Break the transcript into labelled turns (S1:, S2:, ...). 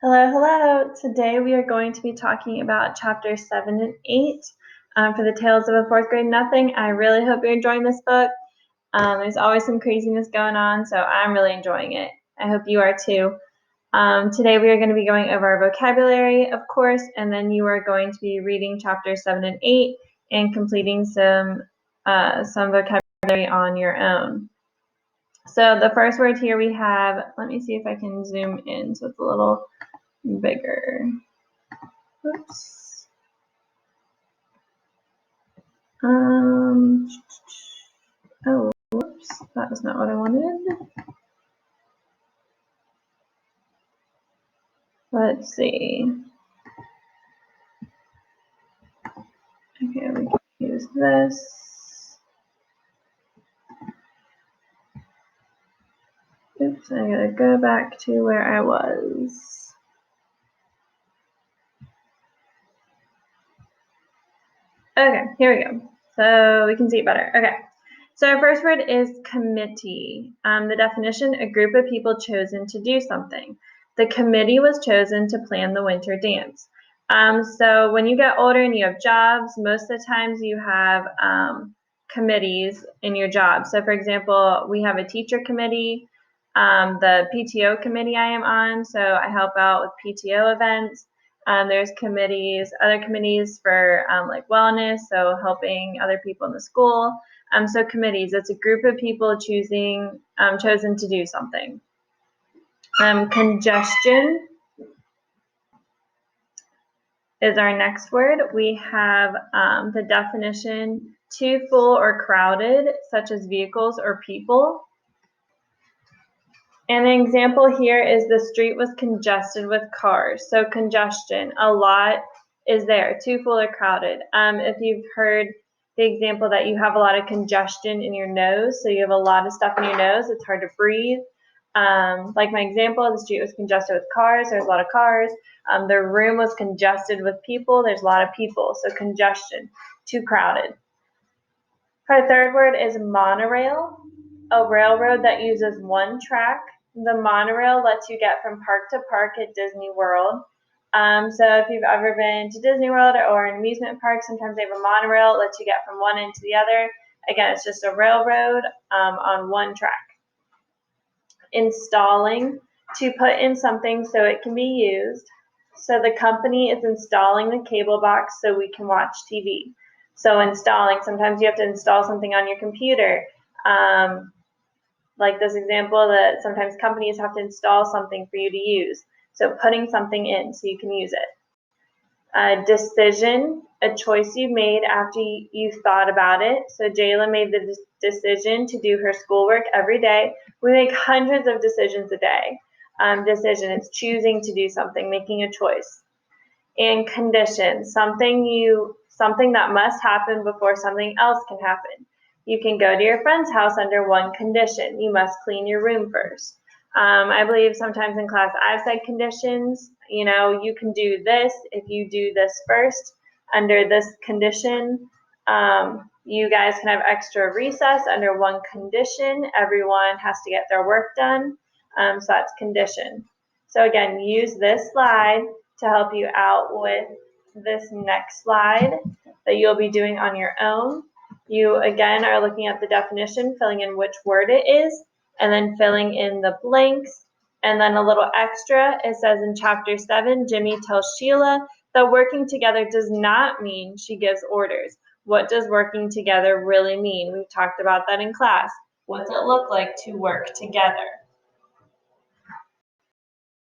S1: Hello, hello. Today we are going to be talking about chapters 7 and 8 for the Tales of a Fourth Grade Nothing. I really hope you're enjoying this book. There's always some craziness going on, so I'm really enjoying it. I hope you are too. Today we are going to be going over our vocabulary, of course, and then you are going to be reading chapters 7 and 8 and completing some vocabulary on your own. So the first word here we have, let me see if I can zoom in so it's a little bigger. Oops. Oh, whoops. That was not what I wanted. Let's see. Okay, we can use this. Oops, I gotta go back to where I was. Okay, here we go. So we can see it better. Okay, so our first word is committee. The definition, a group of people chosen to do something. The committee was chosen to plan the winter dance. So when you get older and you have jobs, most of the times you have committees in your job. So for example, we have a teacher committee, the PTO committee I am on, so I help out with PTO events. There's committees, other committees for like wellness, so helping other people in the school. So committees, it's a group of people chosen to do something. Congestion is our next word. We have the definition, too full or crowded, such as vehicles or people. And an example here is the street was congested with cars. So congestion, a lot is there, too full or crowded. If you've heard the example that you have a lot of congestion in your nose, so you have a lot of stuff in your nose, it's hard to breathe. Like my example, the street was congested with cars, there's a lot of cars. The room was congested with people, there's a lot of people. So congestion, too crowded. Our third word is monorail, a railroad that uses one track. The monorail lets you get from park to park at Disney World. So if you've ever been to Disney World or an amusement park, sometimes they have a monorail. It lets you get from one end to the other. Again, it's just a railroad on one track. Installing, to put in something so it can be used. So the company is installing the cable box so we can watch TV. So installing, sometimes you have to install something on your computer. Like this example that sometimes companies have to install something for you to use. So putting something in so you can use it. Decision, a choice you made after you thought about it. So Jayla made the decision to do her schoolwork every day. We make hundreds of decisions a day. Decision, it's choosing to do something, making a choice. And condition, something that must happen before something else can happen. You can go to your friend's house under one condition. You must clean your room first. I believe sometimes in class I've said conditions. You know, you can do this if you do this first under this condition. You guys can have extra recess under one condition. Everyone has to get their work done. So that's condition. So again, use this slide to help you out with this next slide that you'll be doing on your own. You again are looking at the definition, filling in which word it is, and then filling in the blanks. And then a little extra, it says in chapter 7, Jimmy tells Sheila that working together does not mean she gives orders. What does working together really mean? We've talked about that in class. What's it look like to work together?